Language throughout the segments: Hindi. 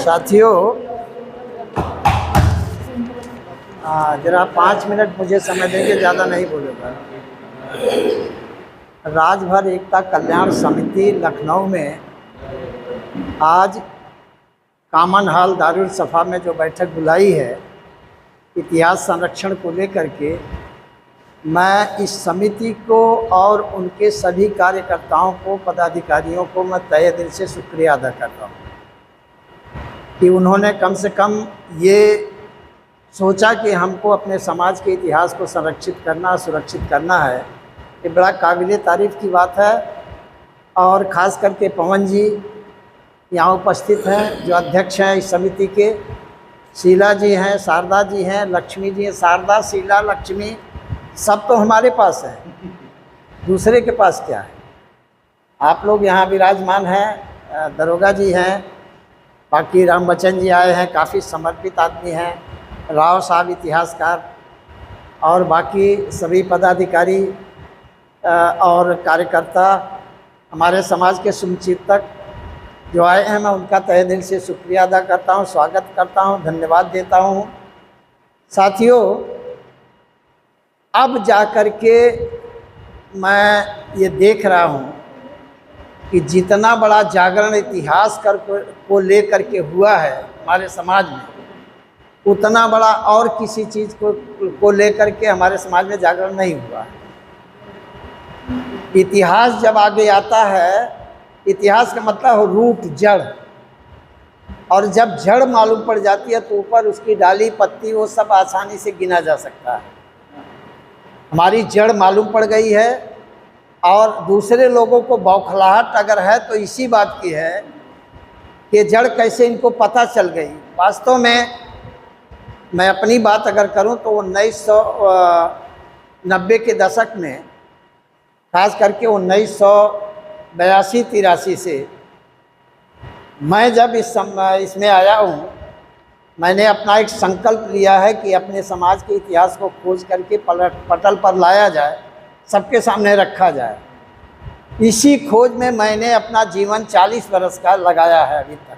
साथियों, जरा 5 मिनट मुझे समय देंगे, ज़्यादा नहीं बोलूँगा। राजभर एकता कल्याण समिति लखनऊ में आज कॉमन हॉल दारुल सफ़ा में जो बैठक बुलाई है इतिहास संरक्षण को लेकर के, मैं इस समिति को और उनके सभी कार्यकर्ताओं को, पदाधिकारियों को मैं तहे दिल से शुक्रिया अदा करता हूँ कि उन्होंने कम से कम ये सोचा कि हमको अपने समाज के इतिहास को संरक्षित करना, सुरक्षित करना है। ये बड़ा काबिल तारीफ़ की बात है। और ख़ास करके पवन जी यहाँ उपस्थित हैं, जो अध्यक्ष हैं इस समिति के, शीला जी हैं, शारदा जी हैं, लक्ष्मी जी हैं। शारदा, शीला, लक्ष्मी सब तो हमारे पास हैं, दूसरे के पास क्या है। आप लोग यहाँ विराजमान हैं, दरोगा जी हैं, बाकी राम बच्चन जी आए हैं, काफ़ी समर्पित आदमी हैं, राव साहब इतिहासकार, और बाकी सभी पदाधिकारी और कार्यकर्ता, हमारे समाज के सुचिंतक जो आए हैं, मैं उनका तहे दिल से शुक्रिया अदा करता हूँ, स्वागत करता हूँ, धन्यवाद देता हूँ। साथियों, अब जा कर के मैं ये देख रहा हूँ कि जितना बड़ा जागरण इतिहास को लेकर के हुआ है हमारे समाज में, उतना बड़ा और किसी चीज़ को लेकर के हमारे समाज में जागरण नहीं हुआ है। इतिहास जब आगे आता है, इतिहास का मतलब हो रूट, जड़, और जब जड़ मालूम पड़ जाती है तो ऊपर उसकी डाली, पत्ती, वो सब आसानी से गिना जा सकता है। हमारी जड़ मालूम पड़ गई है, और दूसरे लोगों को बौखलाहट अगर है तो इसी बात की है कि जड़ कैसे इनको पता चल गई। वास्तव में मैं अपनी बात अगर करूं तो 1990 के दशक में, खास करके 1982-83 से मैं जब इसमें आया हूं, मैंने अपना एक संकल्प लिया है कि अपने समाज के इतिहास को खोज करके पटल पर लाया जाए, सबके सामने रखा जाए। इसी खोज में मैंने अपना जीवन 40 बरस का लगाया है अभी तक।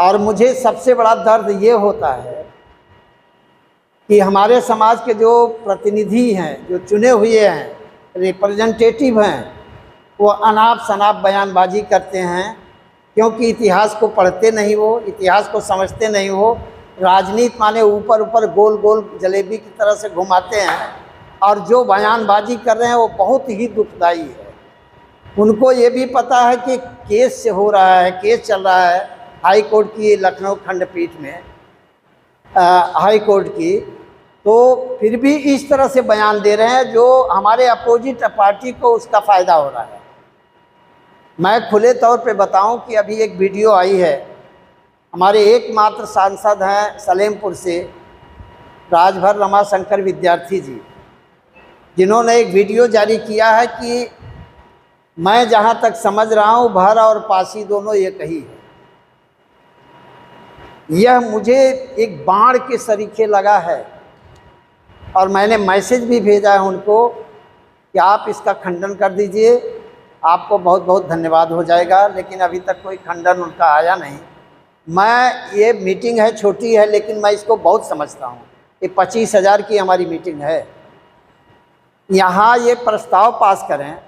और मुझे सबसे बड़ा दर्द ये होता है कि हमारे समाज के जो प्रतिनिधि हैं, जो चुने हुए हैं, रिप्रेजेंटेटिव हैं, वो अनाप शनाप बयानबाजी करते हैं, क्योंकि इतिहास को पढ़ते नहीं, वो इतिहास को समझते नहीं। वो राजनीति माने ऊपर ऊपर गोल गोल जलेबी की तरह से घुमाते हैं, और जो बयानबाजी कर रहे हैं वो बहुत ही दुखदाई है। उनको ये भी पता है कि केस से हो रहा है, केस चल रहा है हाई कोर्ट की, लखनऊ खंडपीठ में, हाई कोर्ट की, तो फिर भी इस तरह से बयान दे रहे हैं जो हमारे अपोजिट पार्टी को उसका फ़ायदा हो रहा है। मैं खुले तौर पे बताऊं कि अभी एक वीडियो आई है, हमारे एकमात्र सांसद हैं सलेमपुर से, राजभर रमाशंकर विद्यार्थी जी, जिन्होंने एक वीडियो जारी किया है कि मैं जहां तक समझ रहा हूं भर और पासी दोनों एक ही है। यह मुझे एक बाण के सरीखे लगा है, और मैंने मैसेज भी भेजा है उनको कि आप इसका खंडन कर दीजिए, आपको बहुत बहुत धन्यवाद हो जाएगा। लेकिन अभी तक कोई खंडन उनका आया नहीं। ये मीटिंग है, छोटी है, लेकिन मैं इसको बहुत समझता हूँ। ये 25,000 की हमारी मीटिंग है। यहाँ ये प्रस्ताव पास करें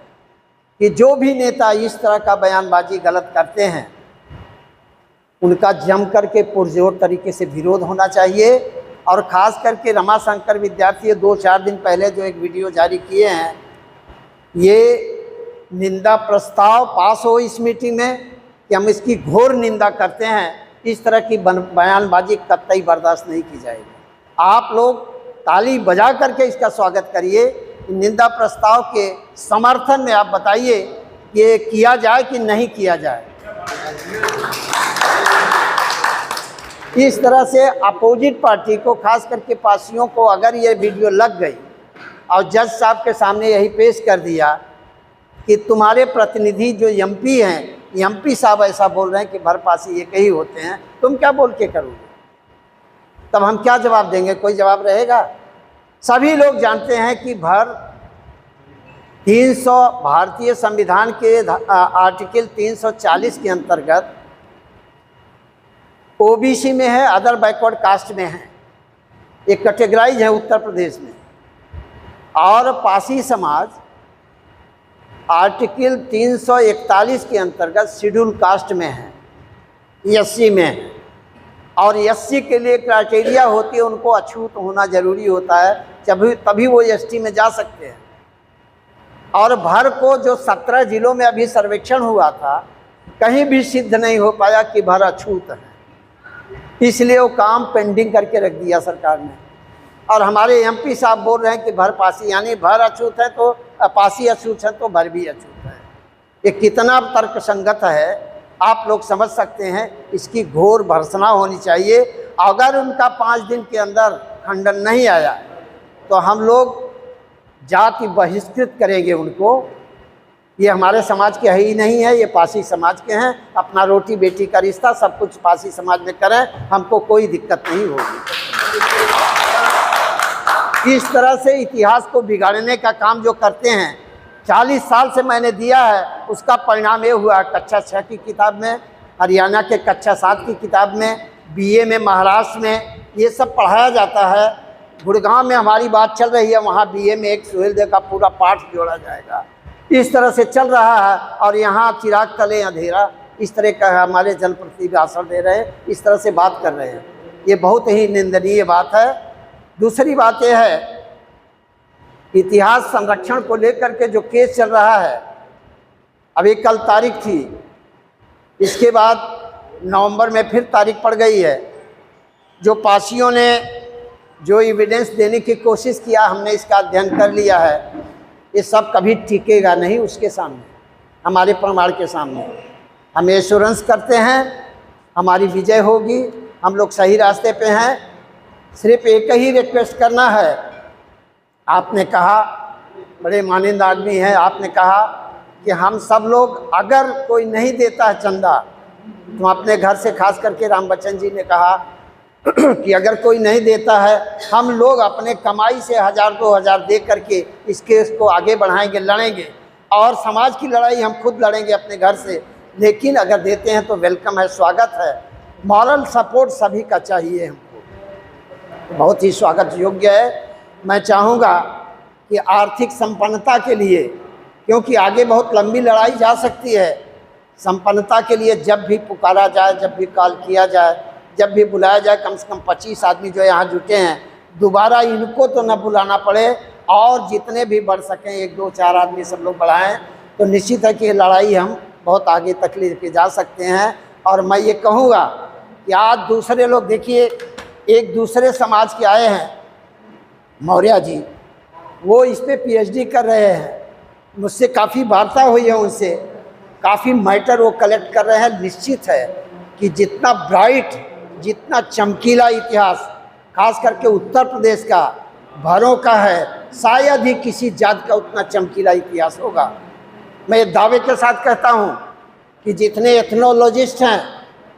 कि जो भी नेता इस तरह का बयानबाजी गलत करते हैं, उनका जम करके पुरजोर तरीके से विरोध होना चाहिए। और ख़ास करके रमाशंकर विद्यार्थी 2-4 दिन पहले जो एक वीडियो जारी किए हैं, ये निंदा प्रस्ताव पास हो इस मीटिंग में कि हम इसकी घोर निंदा करते हैं। इस तरह की बयानबाजी कतई बर्दाश्त नहीं की जाएगी। आप लोग ताली बजा करके इसका स्वागत करिए। निंदा प्रस्ताव के समर्थन में आप बताइए कि ये किया जाए कि नहीं किया जाए। इस तरह से अपोजिट पार्टी को, खास करके पासियों को, अगर ये वीडियो लग गई और जज साहब के सामने यही पेश कर दिया कि तुम्हारे प्रतिनिधि जो एमपी हैं, एमपी साहब ऐसा बोल रहे हैं कि भरपासी एक ही होते हैं, तुम क्या बोल के करोगे? तब हम क्या जवाब देंगे? कोई जवाब रहेगा? सभी लोग जानते हैं कि भर 300 भारतीय संविधान के आर्टिकल 340 के अंतर्गत ओबीसी में है, अदर बैकवर्ड कास्ट में है, एक कैटेगराइज है उत्तर प्रदेश में। और पासी समाज आर्टिकल 341 के अंतर्गत शेड्यूल कास्ट में है, एससी में है। और एससी के लिए क्राइटेरिया होती है, उनको अछूत होना जरूरी होता है, तभी वो एसटी में जा सकते हैं। और भर को जो 17 जिलों में अभी सर्वेक्षण हुआ था, कहीं भी सिद्ध नहीं हो पाया कि भर अछूत है, इसलिए वो काम पेंडिंग करके रख दिया सरकार ने। और हमारे एमपी साहब बोल रहे हैं कि भर पासी, यानी भर अछूत है तो पासी अछूत है तो भर भी अछूत है। ये कितना तर्कसंगत है आप लोग समझ सकते हैं। इसकी घोर भर्त्सना होनी चाहिए। अगर उनका 5 दिन के अंदर खंडन नहीं आया तो हम लोग जाति बहिष्कृत करेंगे उनको। ये हमारे समाज के ही नहीं है, ये पासी समाज के हैं। अपना रोटी बेटी का रिश्ता सब कुछ पासी समाज में करें, हमको कोई दिक्कत नहीं होगी। इस तरह से इतिहास को बिगाड़ने का काम जो करते हैं, 40 साल से मैंने दिया है, उसका परिणाम ये हुआ। कक्षा 6 की किताब में, हरियाणा के कक्षा 7 की किताब में, बीए में महाराष्ट्र में ये सब पढ़ाया जाता है। गुड़गांव में हमारी बात चल रही है, वहाँ बीए में एक सुहेलदेव का पूरा पाठ जोड़ा जाएगा। इस तरह से चल रहा है। और यहाँ चिराग तले अंधेरा, इस तरह का हमारे जनप्रतिनिधि भाषण दे रहे हैं, इस तरह से बात कर रहे हैं। ये बहुत ही निंदनीय बात है। दूसरी बात यह है, इतिहास संरक्षण को लेकर के जो केस चल रहा है, अभी कल तारीख थी, इसके बाद नवंबर में फिर तारीख पड़ गई है। जो पासियों ने जो एविडेंस देने की कोशिश किया, हमने इसका अध्ययन कर लिया है। ये सब कभी टिकेगा नहीं उसके सामने, हमारे प्रमाण के सामने। हम एश्योरेंस करते हैं हमारी विजय होगी, हम लोग सही रास्ते पे हैं। सिर्फ एक ही रिक्वेस्ट करना है। आपने कहा, बड़े मानिंद आदमी हैं, आपने कहा कि हम सब लोग, अगर कोई नहीं देता है चंदा, तो अपने घर से खास करके राम बच्चन जी ने कहा कि अगर कोई नहीं देता है, हम लोग अपने कमाई से 1000-2000 दे करके इस केस को आगे बढ़ाएंगे, लड़ेंगे। और समाज की लड़ाई हम खुद लड़ेंगे अपने घर से। लेकिन अगर देते हैं तो वेलकम है, स्वागत है। मॉरल सपोर्ट सभी का चाहिए हमको, बहुत ही स्वागत योग्य है। मैं चाहूँगा कि आर्थिक संपन्नता के लिए, क्योंकि आगे बहुत लंबी लड़ाई जा सकती है, संपन्नता के लिए जब भी पुकारा जाए, जब भी कॉल किया जाए, जब भी बुलाया जाए, कम से कम 25 आदमी जो यहाँ जुटे हैं, दोबारा इनको तो न बुलाना पड़े। और जितने भी बढ़ सकें, 1-2-4 आदमी सब लोग बढ़ाएं, तो निश्चित है कि ये लड़ाई हम बहुत आगे तक लेके जा सकते हैं। और मैं ये कहूँगा कि आज दूसरे लोग, देखिए एक दूसरे समाज के आए हैं, मौर्य जी, वो इस पर PhD कर रहे हैं। मुझसे काफ़ी वार्ता हुई है उनसे, काफ़ी मैटर वो कलेक्ट कर रहे हैं। निश्चित है कि जितना ब्राइट, जितना चमकीला इतिहास खास करके उत्तर प्रदेश का, भरों का है, शायद ही किसी जात का उतना चमकीला इतिहास होगा। मैं दावे के साथ कहता हूँ कि जितने एथनोलॉजिस्ट हैं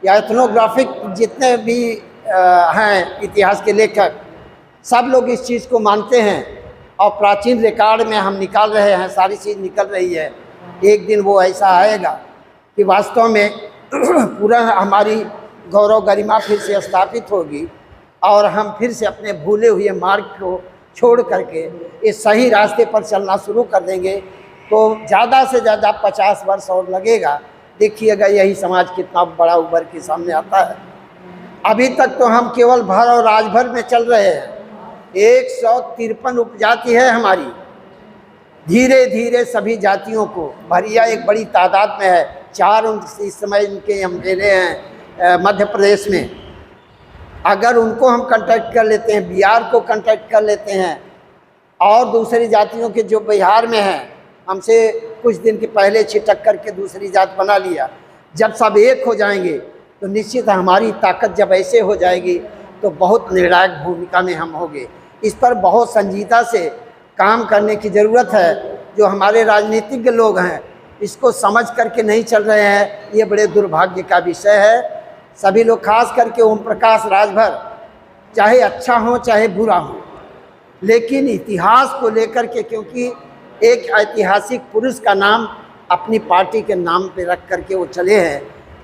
या एथनोग्राफिक जितने भी हैं इतिहास के लेखक, सब लोग इस चीज़ को मानते हैं। और प्राचीन रिकॉर्ड में हम निकाल रहे हैं, सारी चीज़ निकल रही है। एक दिन वो ऐसा आएगा कि वास्तव में पूरा हमारी गौरव गरिमा फिर से स्थापित होगी और हम फिर से अपने भूले हुए मार्ग को छोड़ करके इस सही रास्ते पर चलना शुरू कर देंगे। तो ज़्यादा से ज़्यादा 50 वर्ष और लगेगा। देखिएगा यही समाज कितना बड़ा उभर के सामने आता है। अभी तक तो हम केवल भर और राजभर में चल रहे हैं। 153 उपजाति है हमारी। धीरे धीरे सभी जातियों को, भरिया एक बड़ी तादाद में है, 4 इस समय इनके हम ले रहे हैं मध्य प्रदेश में। अगर उनको हम कांटेक्ट कर लेते हैं, बिहार को कांटेक्ट कर लेते हैं, और दूसरी जातियों के जो बिहार में हैं, हमसे कुछ दिन के पहले छिटक करके दूसरी जात बना लिया। जब सब एक हो जाएंगे तो निश्चित हमारी ताकत जब ऐसे हो जाएगी तो बहुत निर्णायक भूमिका में हम होंगे। इस पर बहुत संजीदता से काम करने की ज़रूरत है। जो हमारे राजनीतिज्ञ लोग हैं इसको समझ करके नहीं चल रहे हैं, ये बड़े दुर्भाग्य का विषय है। सभी लोग, खास करके ओम प्रकाश राजभर, चाहे अच्छा हो चाहे बुरा हो, लेकिन इतिहास को लेकर के, क्योंकि एक ऐतिहासिक पुरुष का नाम अपनी पार्टी के नाम पे रख करके वो चले हैं,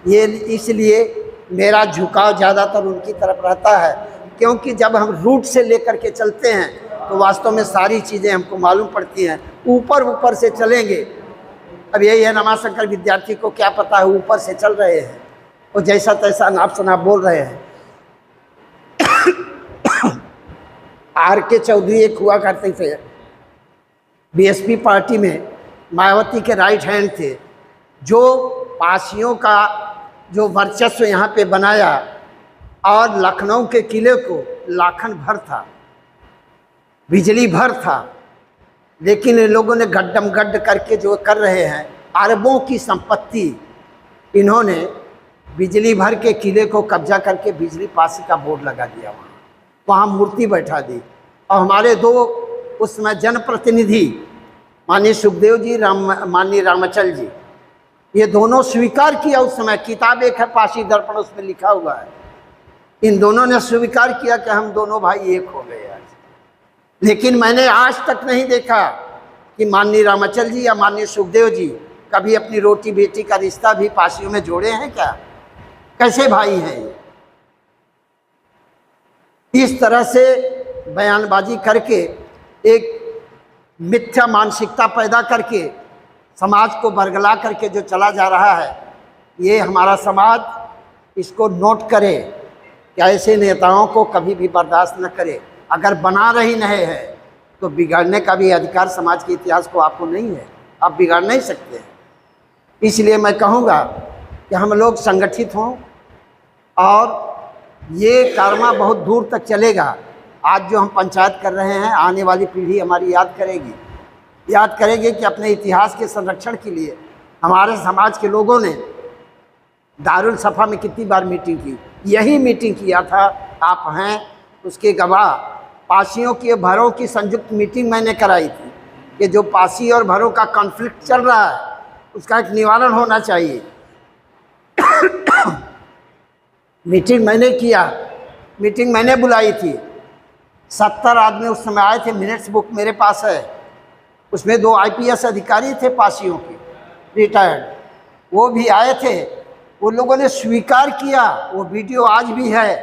ये इसलिए मेरा झुकाव ज़्यादातर उनकी तरफ रहता है, क्योंकि जब हम रूट से लेकर के चलते हैं तो वास्तव में सारी चीज़ें हमको मालूम पड़ती हैं। ऊपर ऊपर से चलेंगे, अब यही है रमाशंकर विद्यार्थी को क्या पता है, ऊपर से चल रहे हैं, वो जैसा तैसा नाप शनाप बोल रहे हैं। R.K. चौधरी एक हुआ करते थे, बीएसपी पार्टी में मायावती के राइट हैंड थे, जो पासियों का जो वर्चस्व यहाँ पे बनाया, और लखनऊ के किले को लाखन भर था, बिजली भर था, लेकिन इन लोगों ने गड्ढम गड्ढ करके जो कर रहे हैं, अरबों की संपत्ति इन्होंने बिजली भर के किले को कब्जा करके बिजली पासी का बोर्ड लगा दिया, वहाँ मूर्ति बैठा दी। और हमारे दो उसमें जनप्रतिनिधि माननीय सुखदेव जी, माननीय रामाचल जी, ये दोनों स्वीकार किया। उस समय किताब एक है पासी दर्पण, उसमें लिखा हुआ है, इन दोनों ने स्वीकार किया कि हम दोनों भाई एक हो गए आज। लेकिन मैंने आज तक नहीं देखा कि माननीय रामाचल जी या माननीय सुखदेव जी कभी अपनी रोटी बेटी का रिश्ता भी पासियों में जोड़े हैं क्या? कैसे भाई हैं ये? इस तरह से बयानबाजी करके एक मिथ्या मानसिकता पैदा करके समाज को बरगला करके जो चला जा रहा है, ये हमारा समाज इसको नोट करे कि ऐसे नेताओं को कभी भी बर्दाश्त न करे। अगर बना रही नहीं है तो बिगाड़ने का भी अधिकार समाज के इतिहास को आपको नहीं है, आप बिगाड़ नहीं सकते। इसलिए मैं कहूँगा कि हम लोग संगठित हों, और ये कारवा बहुत दूर तक चलेगा। आज जो हम पंचायत कर रहे हैं, आने वाली पीढ़ी हमारी याद करेगी कि अपने इतिहास के संरक्षण के लिए हमारे समाज के लोगों ने दारुल सफ़ा में कितनी बार मीटिंग की। यही मीटिंग किया था, आप हैं उसके गवाह। पासियों के भरों की संयुक्त मीटिंग मैंने कराई थी कि जो पासी और भरों का कॉन्फ्लिक्ट चल रहा है उसका एक निवारण होना चाहिए। मीटिंग मैंने किया, मीटिंग मैंने बुलाई थी। 70 आदमी उस समय आए थे, मिनट्स बुक मेरे पास है। उसमें 2 IPS अधिकारी थे पासियों के, रिटायर्ड, वो भी आए थे। उन लोगों ने स्वीकार किया, वो वीडियो आज भी है,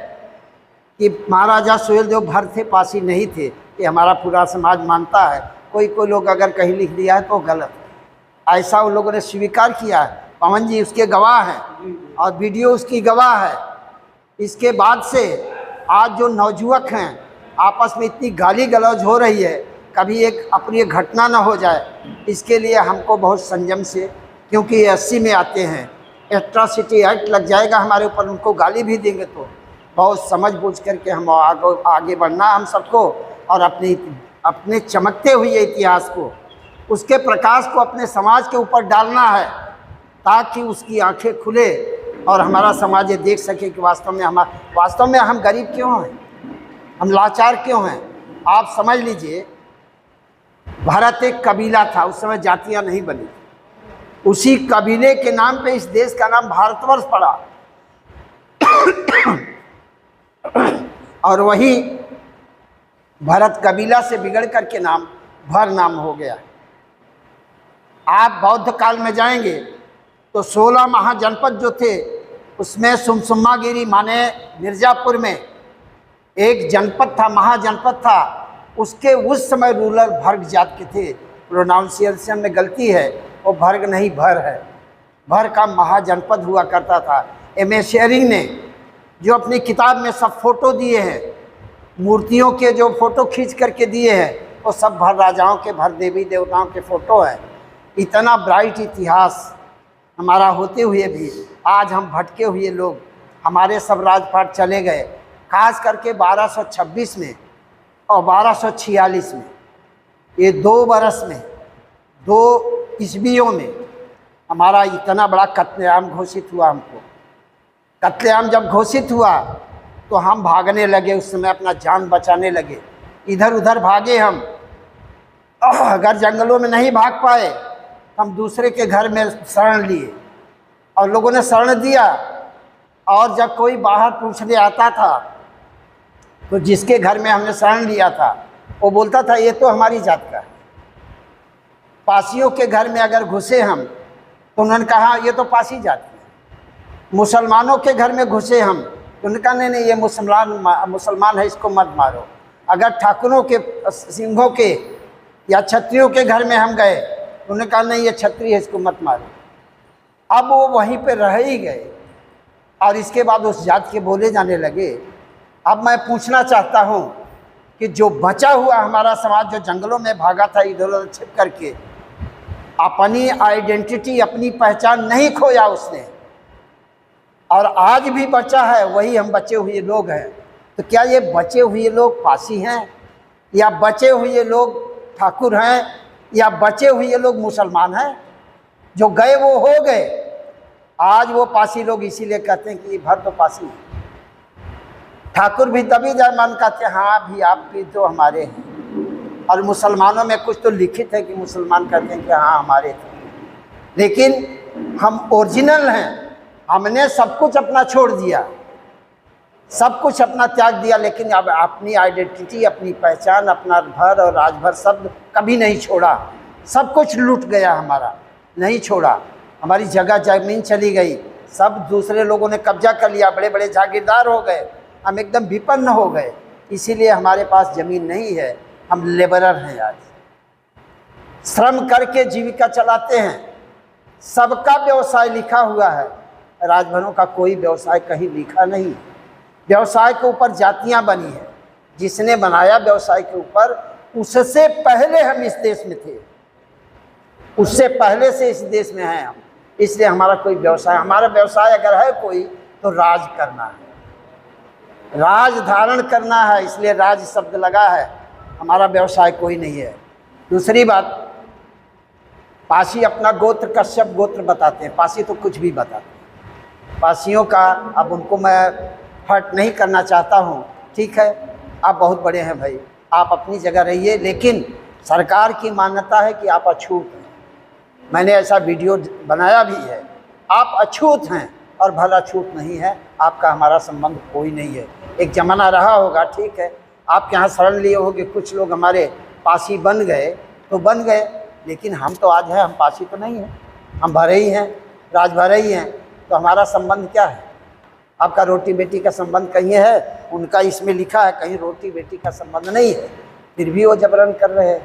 कि महाराजा सुहेलदेव भर थे, पासी नहीं थे। ये हमारा पूरा समाज मानता है। कोई लोग अगर कहीं लिख दिया है तो गलत है, ऐसा उन लोगों ने स्वीकार किया है। पवन जी उसके गवाह हैं और वीडियो उसकी गवाह है। इसके बाद से आज जो नौजुवक हैं, आपस में इतनी गाली गलौज हो रही है, कभी एक अप्रिय घटना ना हो जाए, इसके लिए हमको बहुत संयम से, क्योंकि ये 80 में आते हैं, एट्रॉसिटी एक्ट लग जाएगा हमारे ऊपर, उनको गाली भी देंगे तो बहुत समझ बूझ करके हम आगे बढ़ना हम सबको, और अपने चमकते हुए इतिहास को, उसके प्रकाश को अपने समाज के ऊपर डालना है, ताकि उसकी आंखें खुले और हमारा समाज ये देख सके कि वास्तव में हम गरीब क्यों हैं, हम लाचार क्यों हैं। आप समझ लीजिए, भारत एक कबीला था, उस समय जातियां नहीं बनी। उसी कबीले के नाम पे इस देश का नाम भारतवर्ष पड़ा, और वही भरत कबीला से बिगड़ करके नाम भर नाम हो गया। आप बौद्ध काल में जाएंगे तो 16 महाजनपद जो थे, उसमें सुमसुम्मागिरी माने मिर्ज़ापुर में एक जनपद था, महाजनपद था, उसके उस समय रूलर भर्ग जात के थे। प्रोनाउंसिएशन में गलती है, वो भर्ग नहीं भर है, भर का महाजनपद हुआ करता था। M.A. शेरिंग ने जो अपनी किताब में सब फोटो दिए हैं, मूर्तियों के जो फोटो खींच करके दिए हैं, वो सब भर राजाओं के, भर देवी देवताओं के फोटो हैं। इतना ब्राइट इतिहास हमारा होते हुए भी आज हम भटके हुए लोग, हमारे सब राजपाट चले गए, खास करके 1226 में और 1246 में, ये 2 बरस में, 2 ईस्वियों में हमारा इतना बड़ा कत्लेआम घोषित हुआ। हमको कत्लेआम जब घोषित हुआ तो हम भागने लगे, उस समय अपना जान बचाने लगे, इधर उधर भागे हम। अगर जंगलों में नहीं भाग पाए, हम दूसरे के घर में शरण लिए, और लोगों ने शरण दिया। और जब कोई बाहर पूछने आता था तो जिसके घर में हमने शरण लिया था, वो बोलता था ये तो हमारी जात का है। पासियों के घर में अगर घुसे हम तो उन्होंने कहा ये तो पासी जात है। मुसलमानों के घर में घुसे हम, तो उन्होंने कहा नहीं ये मुसलमान है, इसको मत मारो। अगर ठाकुरों के, सिंहों के या क्षत्रियों के घर में हम गए, तो उन्होंने कहा नहीं ये क्षत्रिय है, इसको मत मारो। अब वो वहीं पे रह ही गए और इसके बाद उस जात के बोले जाने लगे। अब मैं पूछना चाहता हूँ कि जो बचा हुआ हमारा समाज जो जंगलों में भागा था इधर उधर छिप करके, अपनी आइडेंटिटी, अपनी पहचान नहीं खोया उसने, और आज भी बचा है, वही हम बचे हुए लोग हैं। तो क्या ये बचे हुए लोग पासी हैं, या बचे हुए लोग ठाकुर हैं, या बचे हुए लोग मुसलमान हैं? जो गए वो हो गए। आज वो पासी लोग इसीलिए कहते हैं कि भर तो पासी है। ठाकुर भी तभी जयमान कहते हैं हाँ भी आप भी तो हमारे हैं, और मुसलमानों में कुछ तो लिखित है कि मुसलमान कहते हैं कि हाँ हमारे थे, लेकिन हम ओरिजिनल हैं। हमने सब कुछ अपना छोड़ दिया, सब कुछ अपना त्याग दिया, लेकिन अब अपनी आइडेंटिटी, अपनी पहचान, अपना घर और राजभर सब कभी नहीं छोड़ा। सब कुछ लूट गया हमारा, नहीं छोड़ा। हमारी जगह ज़मीन चली गई, सब दूसरे लोगों ने कब्जा कर लिया, बड़े बड़े जागीरदार हो गए, हम एकदम विपन्न हो गए। इसीलिए हमारे पास ज़मीन नहीं है, हम लेबरर हैं। आज श्रम करके जीविका चलाते हैं, सबका व्यवसाय लिखा हुआ है, राजभरों का कोई व्यवसाय कहीं लिखा नहीं। व्यवसाय के ऊपर जातियां बनी है, जिसने बनाया व्यवसाय के ऊपर, उससे पहले हम इस देश में थे, उससे पहले से इस देश में हैं हम। इसलिए हमारा कोई व्यवसाय, हमारा व्यवसाय अगर है कोई तो राज करना है, राज धारण करना है, इसलिए राज शब्द लगा है। हमारा व्यवसाय कोई नहीं है। दूसरी बात, पासी अपना गोत्र कश्यप गोत्र बताते हैं, पासी तो कुछ भी बताते हैं। पासियों का अब उनको मैं हर्ट नहीं करना चाहता हूँ, ठीक है, आप बहुत बड़े हैं भाई, आप अपनी जगह रहिए, लेकिन सरकार की मान्यता है कि आप अछूत हैं। मैंने ऐसा वीडियो बनाया भी है। आप अछूत हैं और भला छूत नहीं है, आपका हमारा संबंध कोई नहीं है। एक ज़माना रहा होगा, ठीक है, आपके यहाँ शरण लिए होंगे, कुछ लोग हमारे पासी बन गए तो बन गए, लेकिन हम तो आज हैं, हम पासी तो नहीं हैं, हम भरे ही हैं, राज भरे ही हैं। तो हमारा संबंध क्या है? आपका रोटी बेटी का संबंध कहीं है, उनका इसमें लिखा है, कहीं रोटी बेटी का संबंध नहीं है, फिर भी वो जबरन कर रहे हैं,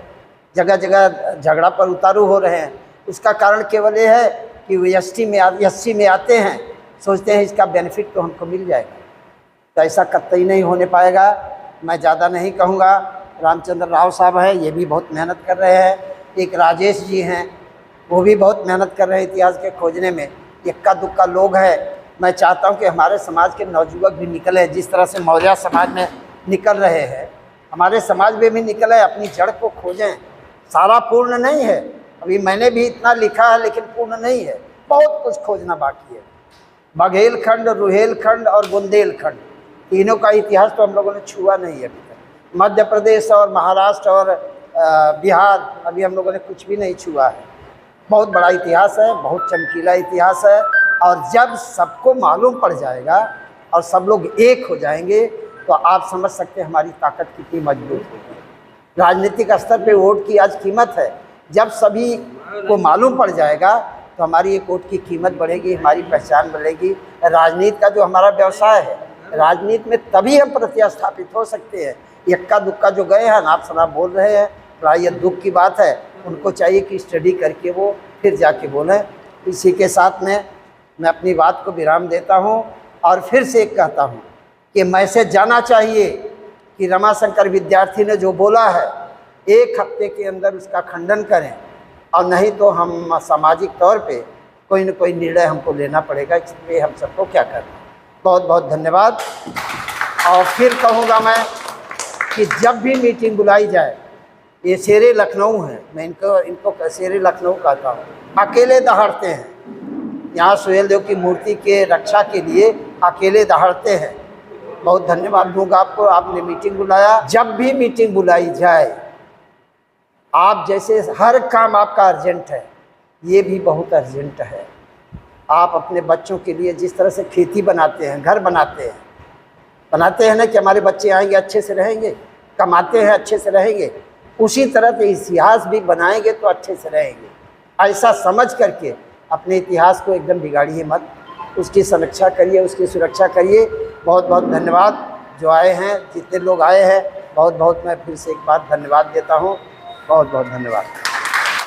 जगह जगह झगड़ा पर उतारू हो रहे हैं। उसका कारण केवल ये है कि वो एसटी में आते हैं, सोचते हैं इसका बेनिफिट तो हमको मिल जाएगा। तो ऐसा कतई नहीं होने पाएगा। मैं ज़्यादा नहीं कहूँगा। रामचंद्र राव साहब हैं, ये भी बहुत मेहनत कर रहे हैं। एक राजेश जी हैं, वो भी बहुत मेहनत कर रहे हैं इतिहास के खोजने में। इक्का दुक्का लोग हैं। मैं चाहता हूँ कि हमारे समाज के नवयुवक भी निकले, जिस तरह से मौर्य समाज में निकल रहे हैं, हमारे समाज में भी निकले, अपनी जड़ को खोजें। सारा पूर्ण नहीं है, अभी मैंने भी इतना लिखा है, लेकिन पूर्ण नहीं है, बहुत कुछ खोजना बाकी है। बघेलखंड, रुहेलखंड और बुंदेलखंड, तीनों का इतिहास तो हम लोगों ने छुआ नहीं है अभी तक। मध्य प्रदेश और महाराष्ट्र और बिहार अभी हम लोगों ने कुछ भी नहीं छुआ है। बहुत बड़ा इतिहास है, बहुत चमकीला इतिहास है। और जब सबको मालूम पड़ जाएगा और सब लोग एक हो जाएंगे, तो आप समझ सकते हैं हमारी ताकत कितनी मजबूत होगी। राजनीतिक स्तर पे वोट की आज कीमत है। जब सभी को मालूम पड़ जाएगा तो हमारी एक वोट की कीमत बढ़ेगी, हमारी पहचान बढ़ेगी। राजनीति का जो हमारा व्यवसाय है, राजनीति में तभी हम प्रतिस्थापित हो सकते हैं। इक्का दुक्का जो गए हैं, आप सलाह बोल रहे हैं, बड़ा ये दुख की बात है। उनको चाहिए कि स्टडी करके वो फिर जाके बोलें। इसी के साथ में मैं अपनी बात को विराम देता हूं और फिर से एक कहता हूं कि मैसेज जाना चाहिए कि रमाशंकर विद्यार्थी ने जो बोला है, 1 हफ्ते के अंदर उसका खंडन करें, और नहीं तो हम सामाजिक तौर पे कोई न कोई निर्णय हमको लेना पड़ेगा। इसलिए हम सबको क्या करना। बहुत बहुत धन्यवाद। और फिर कहूँगा मैं कि जब भी मीटिंग बुलाई जाए, ये शेरे लखनऊ हैं, मैं इनको शेरे लखनऊ कहता हूँ, अकेले दहाड़ते हैं। यहाँ सुहेल देव की मूर्ति के रक्षा के लिए अकेले दहाड़ते हैं। बहुत धन्यवाद दूंगा आपको, आपने मीटिंग बुलाया। जब भी मीटिंग बुलाई जाए, आप जैसे हर काम आपका अर्जेंट है, ये भी बहुत अर्जेंट है। आप अपने बच्चों के लिए जिस तरह से खेती बनाते हैं, घर बनाते हैं ना कि हमारे बच्चे आएंगे अच्छे से रहेंगे, कमाते हैं अच्छे से रहेंगे, उसी तरह से इतिहास भी बनाएंगे तो अच्छे से रहेंगे। ऐसा समझ करके अपने इतिहास को एकदम बिगाड़िए मत। उसकी संरक्षा करिए, उसकी सुरक्षा करिए। बहुत बहुत धन्यवाद जो आए हैं, जितने लोग आए हैं बहुत बहुत मैं फिर से एक बार धन्यवाद देता हूँ। बहुत बहुत धन्यवाद।